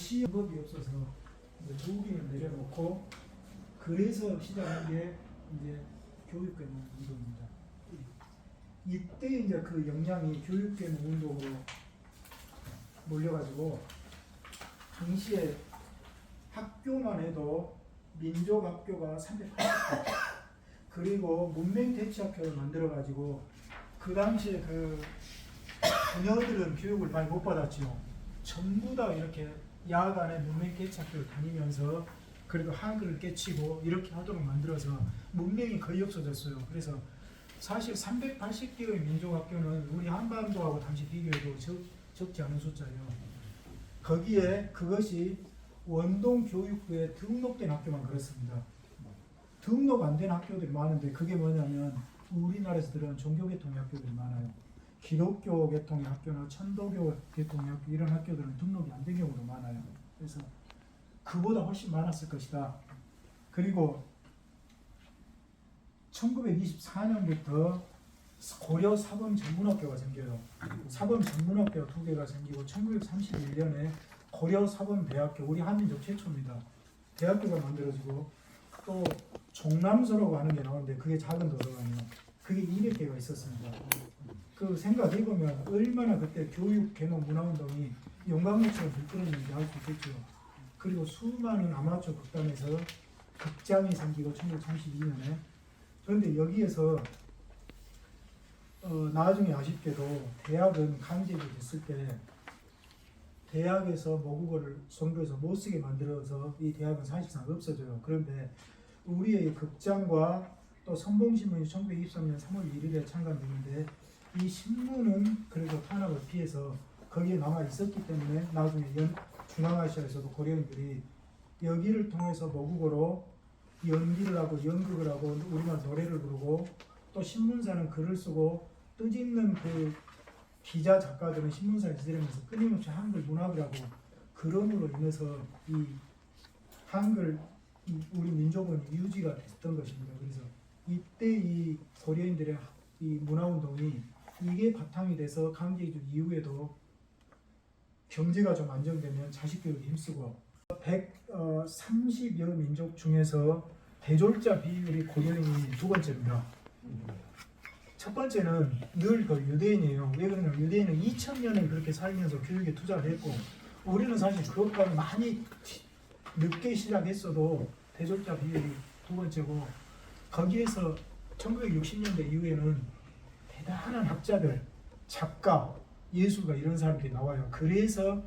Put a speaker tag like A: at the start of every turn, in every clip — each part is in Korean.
A: 시험법이 없어서 이제 무기를 내려놓고 그래서 시작한 게 이제 교육개혁 운동입니다. 이때 이제 그 영향이 교육개혁 운동으로 몰려가지고 당시에 학교만 해도 민족학교가 380개 그리고 문맹대치학교를 만들어가지고 그 당시에 그 부녀들은 교육을 많이 못 받았지요. 전부 다 이렇게 야간에 문맹대치학교를 다니면서 그리고 한글을 깨치고 이렇게 하도록 만들어서 문맹이 거의 없어졌어요. 그래서 사실 380개의 민족학교는 우리 한반도하고 당시 비교해도 적지 않은 숫자예요. 거기에 그것이 원동교육부에 등록된 학교만 그렇습니다. 등록 안 된 학교들이 많은데 그게 뭐냐면 우리나라에서 들어온 종교계통의 학교들이 많아요. 기독교 계통의 학교나 천도교 계통의 학교 이런 학교들은 등록이 안 된 경우도 많아요. 그래서 그보다 훨씬 많았을 것이다. 그리고 1924년부터 고려 사범 전문학교가 생겨요. 사범 전문학교가 2개가 생기고 1931년에 고려 사범대학교, 우리 한민족 최초입니다. 대학교가 만들어지고 또 종남소라고 하는 게 나오는데 그게 작은 도서관이에요. 그게 200개가 있었습니다. 그 생각해보면 얼마나 그때 교육, 개농, 문화운동이 용광로처럼 들끓었는지 알 수 있겠죠. 그리고 수많은 아마추어 극단에서 극장이 생기고 1932년에 그런데 여기에서 나중에 아쉽게도 대학은 강제로 됐을 때 대학에서 모국어를 성교에서 못 쓰게 만들어서 이 대학은 사실상 없어져요. 그런데 우리의 극장과 또 선봉신문이 1923년 3월 1일에 창간되는데 이 신문은 그래도 탄압을 피해서 거기에 남아 있었기 때문에 나중에 중앙아시아에서도 고려인들이 여기를 통해서 모국어로 연기를 하고 연극을 하고 우리나라 노래를 부르고 또 신문사는 글을 쓰고 뜻있는 그 기자 작가들은 신문사에서 일하면서 끊임없이 한글 문학을 하고 그럼으로 인해서 이 한글 우리 민족은 유지가 됐던 것입니다. 그래서 이때 이 고려인들의 이 문화운동이 이게 바탕이 돼서 강제이주 이후에도 경제가 좀 안정되면 자식교육에 힘쓰고 130여 민족 중에서 대졸자 비율이 고려인이 2번째입니다. 첫 번째는 늘 그 유대인이에요. 왜 그러냐면 유대인은 2000년을 그렇게 살면서 교육에 투자를 했고 우리는 사실 그것과는 많이 늦게 시작했어도 대졸자 비율이 2번째고 거기에서 1960년대 이후에는 대단한 학자들, 작가, 예술가 이런 사람들이 나와요. 그래서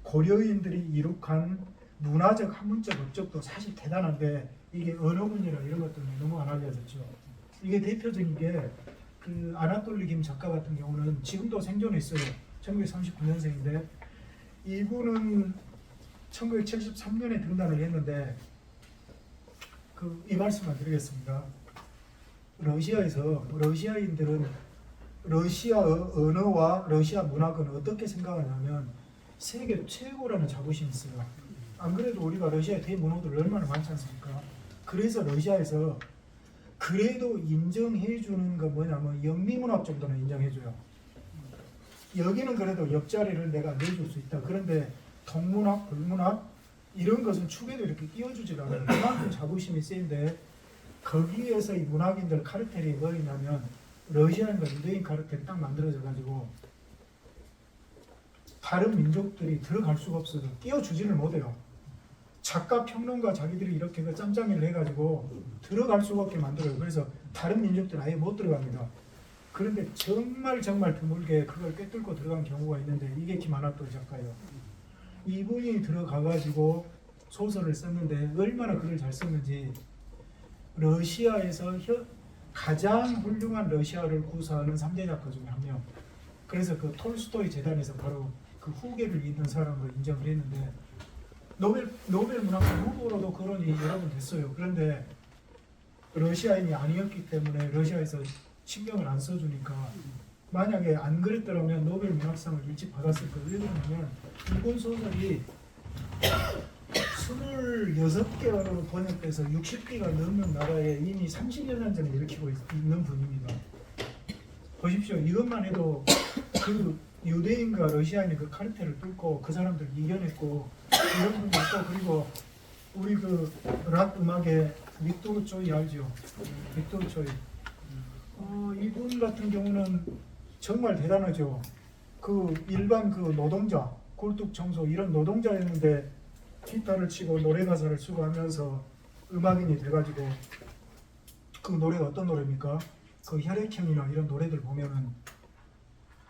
A: 고려인들이 이룩한 문화적, 학문적 업적도 사실 대단한데 이게 언어문이나 이런 것들은 너무 안 알려졌죠. 이게 대표적인 게 그 아나톨리 김 작가 같은 경우는 지금도 생존해 있어요. 1939년생인데 이분은 1973년에 등단을 했는데 이 말씀만 드리겠습니다. 러시아에서 러시아인들은 러시아 언어와 러시아 문학은 어떻게 생각하냐면 세계 최고라는 자부심이 있어요. 안 그래도 우리가 러시아의 대문호들 얼마나 많지 않습니까? 그래서 러시아에서 그래도 인정해주는 건 뭐냐면 영미문학 정도는 인정해줘요. 여기는 그래도 옆자리를 내가 내줄 수 있다. 그런데 동문학, 불문학 이런 것은 축에도 이렇게 띄워주질 않아요. 그만큼 자부심이 센데 거기에서 이 문학인들 카르텔이 뭐냐면 러시아인과 유대인 카르텔이 딱 만들어져가지고 다른 민족들이 들어갈 수가 없어서 띄워주지를 못해요. 작가, 평론가 자기들이 이렇게 그 짬짬이를 해가지고 들어갈 수가 없게 만들어요. 그래서 다른 민족들은 아예 못 들어갑니다. 그런데 정말 드물게 그걸 꿰뚫고 들어간 경우가 있는데 이게 김아나톨 작가예요. 이분이 들어가가지고 소설을 썼는데 얼마나 글을 잘 썼는지 러시아에서 가장 훌륭한 러시아를 구사하는 3대 작가 중에 한 명. 그래서 그 톨스토이 재단에서 바로 그 후계를 잇는 사람으로 인정을 했는데 노벨 문학상 후보로도 거론이 여러 번 됐어요. 그런데 러시아인이 아니었기 때문에 러시아에서 신경을 안 써주니까 만약에 안 그랬더라면 노벨 문학상을 일찍 받았을 거예요. 왜 그러냐면 이번 소설이 26개로 번역돼서 60개가 넘는 나라에 이미 30여 년 전에 일으키고 있는 분입니다. 보십시오. 이것만 해도 그 유대인과 러시아인의 그 카르텔을 뚫고 그 사람들을 이겨냈고 이런 분도 있고 그리고 우리 그 락 음악의 빅토르 조이 알죠? 빅토르 조이. 이분 같은 경우는 정말 대단하죠. 그 일반 그 노동자, 굴뚝 청소 이런 노동자였는데 기타를 치고 노래 가사를 쓰고 하면서 음악인이 돼가지고 그 노래가 어떤 노래입니까? 그 혈액형이나 이런 노래들 보면은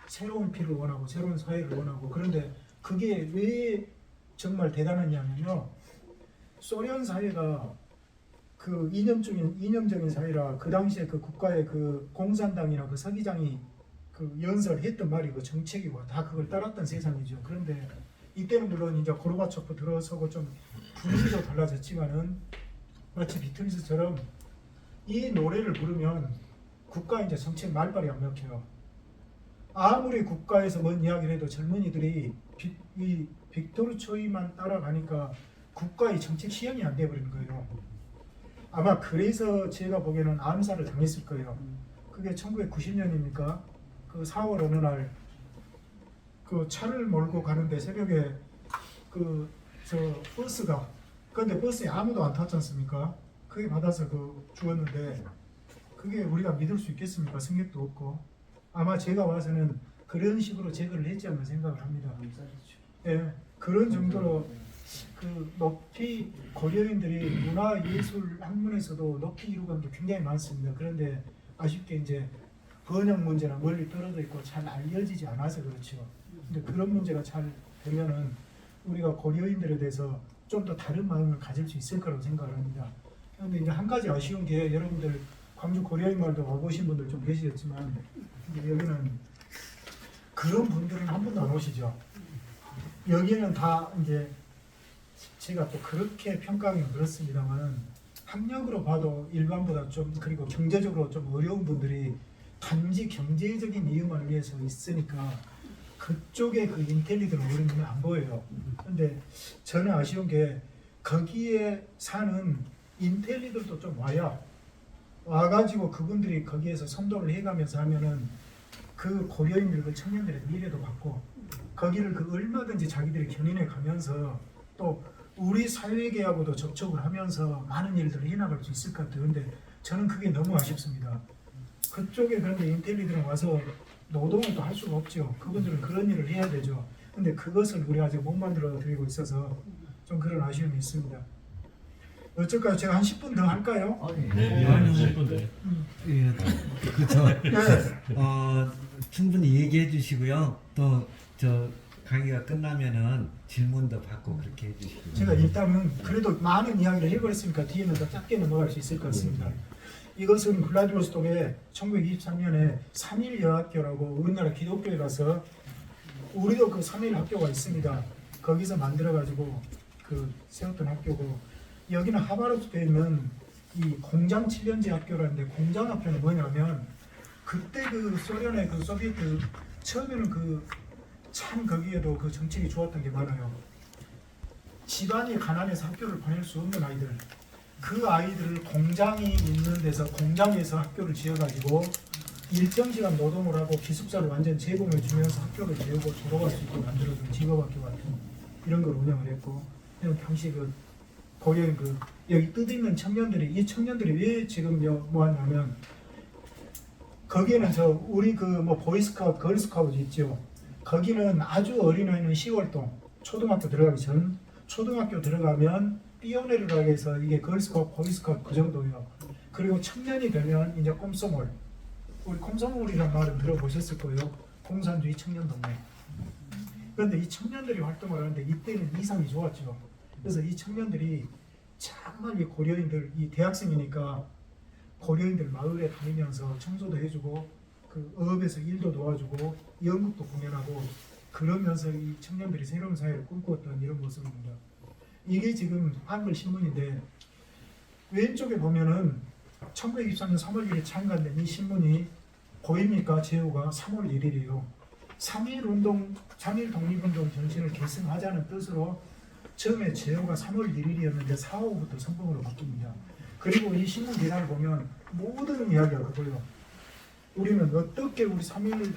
A: 새로운 피를 원하고 새로운 사회를 원하고 그런데 그게 왜 정말 대단하냐면요. 소련 사회가 그 이념적인 사회라 그 당시에 그 국가의 그 공산당이나 그 서기장이 그 연설했던 말이 그 정책이고 다 그걸 따랐던 세상이죠. 그런데 이때는 물론 이제 고르바초프 들어서고 좀 분위기도 달라졌지만은 마치 비틀즈처럼 이 노래를 부르면 국가 이제 정책 말발이 안 먹혀요. 아무리 국가에서 뭔 이야기를 해도 젊은이들이 이 빅토르 초이만 따라가니까 국가의 정책 시행이 안 돼버리는 거예요. 아마 그래서 제가 보기에는 암살을 당했을 거예요. 그게 1990년입니까? 그 4월 어느 날 그 차를 몰고 가는데 새벽에 그 저 버스가 그런데 버스에 아무도 안 탔지 않습니까? 그게 받아서 그 죽었는데 그게 우리가 믿을 수 있겠습니까? 승객도 없고 아마 제가 봐서는 그런 식으로 제거를 했지 않나 생각을 합니다. 예, 그런 정도로 그 높이 고려인들이 문화예술 학문에서도 높이 이루어간 게 굉장히 많습니다. 그런데 아쉽게 이제 번역 문제나 멀리 떨어져 있고 잘 알려지지 않아서 그렇죠. 근데 그런 문제가 잘 되면은 우리가 고려인들에 대해서 좀 더 다른 마음을 가질 수 있을 거라고 생각을 합니다. 그런데 이제 한 가지 아쉬운 게 여러분들 광주 고려인 마을도 와보신 분들 좀 계시겠지만 여기는 그런 분들은 한 번도 안 오시죠. 여기는 다 이제 제가 또 그렇게 평가하기는 그렇습니다만 학력으로 봐도 일반보다 좀 그리고 경제적으로 좀 어려운 분들이 단지 경제적인 이유만 위해서 있으니까 그쪽에 그 인텔리들은 우리 눈에 안 보여요. 근데 저는 아쉬운 게 거기에 사는 인텔리들도 좀 와가지고 그분들이 거기에서 선도를 해가면서 하면은 그 고려인들 그 청년들의 미래도 받고 거기를 그 얼마든지 자기들이 견인해 가면서 또 우리 사회계하고도 접촉을 하면서 많은 일들을 해나갈 수 있을 것 같아요. 근데 저는 그게 너무 아쉽습니다. 그쪽에 그런데 인텔리들은 와서 노동을 또 할 수가 없죠. 그분들은 그런 일을 해야 되죠. 근데 그것을 우리 아직 못 만들어 드리고 있어서 좀 그런 아쉬움이 있습니다. 어쩔까요? 제가 한 10분 더 할까요?
B: 네, 10분 돼.
C: 예, 그렇죠.
A: 네.
C: 충분히 얘기해 주시고요. 또 저 강의가 끝나면은 질문도 받고 그렇게 해주시고요.
A: 제가 일단은 그래도 많은 이야기를 해버렸으니까 뒤에는 더 짧게 넘어갈 수 있을 것 같습니다. 이것은 블라디보스톡에 1923년에 3일 여학교라고 우리나라 기독교회라서 우리도 그 3일 학교가 있습니다. 거기서 만들어가지고 그 세웠던 학교고 여기는 하바롭스크에 있는 이 공장 7년제 학교라는데 공장 학교는 뭐냐면 그때 그 소련의 그 소비에트 처음에는 그 참 거기에도 그 정책이 좋았던 게 많아요. 집안이 가난해서 학교를 보낼 수 없는 아이들 그 아이들을 공장이 있는 데서 공장에서 학교를 지어가지고 일정 시간 노동을 하고 기숙사를 완전 제공해 주면서 학교를 배우고 졸업할 수 있게 만들어준 직업학교 같은 이런 걸 운영을 했고 당시 그 고려인 그 여기 뜻 있는 청년들이 이 청년들이 왜 지금 뭐하냐면 거기에는 저 우리 그 뭐 보이스카우트 걸스카우트 있죠. 거기는 아주 어린 아이는 10월동 초등학교 들어가기 전 초등학교 들어가면 삐오네르라고 해서 이게 걸스카우트 보이스카우트 그 정도예요. 그리고 청년이 되면 이제 꼼소몰 우리 꼼소몰이라는 말은 들어보셨을 거예요. 공산주의 청년동맹. 그런데 이 청년들이 활동을 하는데 이때는 이상이 좋았죠. 그래서 이 청년들이 정말 이 고려인들 이 대학생이니까 고려인들 마을에 다니면서 청소도 해주고 그 어업에서 일도 도와주고 연극도 공연하고 그러면서 이 청년들이 새로운 사회를 꿈꾸었던 이런 모습입니다. 이게 지금 한글 신문인데 왼쪽에 보면은 1923년 3월 1일 창간된 이 신문이 보입니까? 제호가 3월 1일이에요. 3.1 독립운동 정신을 계승하자는 뜻으로 처음에 제호가 3월 1일이었는데 4호부터 선봉으로 바뀝니다. 그리고 이 신문 기사를 보면 모든 이야기가 그거예요. 우리는 어떻게 우리 3.1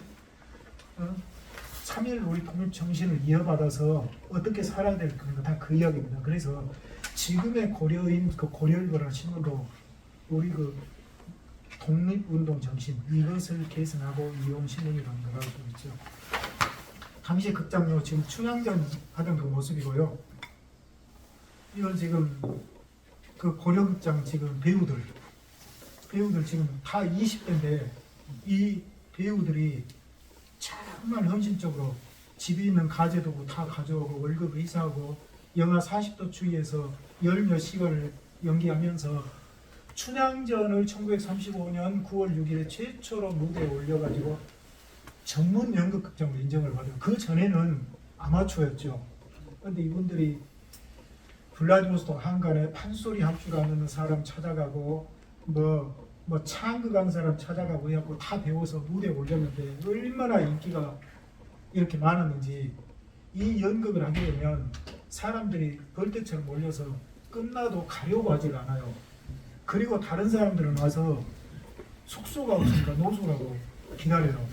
A: 3.1 우리 독립 정신을 이어받아서 어떻게 살아야 될 그런 다 그 이야기입니다. 그래서 지금의 고려인 그 고려일보라는 신문도 우리 그 독립운동 정신 이것을 계승하고 이용 신문이라는 걸 알고 있죠. 당시 극장요 지금 춘향전 하던 그 모습이고요. 이건 지금 그 고려극장 지금 배우들 지금 다 20대인데 이 배우들이 정말 헌신적으로 집에 있는 가재도구 다 가져오고 월급을 희사하고 영하 40도 추위에서 열 몇 시간을 연기하면서 춘향전을 1935년 9월 6일에 최초로 무대에 올려가지고 전문 연극극장으로 인정을 받아요. 그 전에는 아마추어였죠. 그런데 이분들이 블라디보스토크 한간에 판소리 할 줄 아는 사람 찾아가고 뭐 창극한 사람 찾아가고 해갖고 다 배워서 무대에 올렸는데 얼마나 인기가 이렇게 많았는지 이 연극을 하게 되면 사람들이 벌떼처럼 몰려서 끝나도 가려고 하질 않아요. 그리고 다른 사람들은 와서 숙소가 없으니까 노숙하고 기다려요.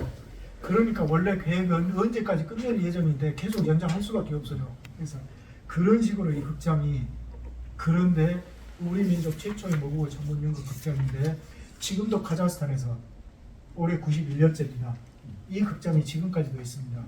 A: 그러니까 원래 계획은 언제까지 끝낼 예정인데 계속 연장할 수밖에 없어요. 그래서 그런 식으로 이 극장이 그런데 우리 민족 최초의 모국어 전문 연극 극장인데 지금도 카자흐스탄에서 올해 91년째입니다. 이 극장이 지금까지도 있습니다.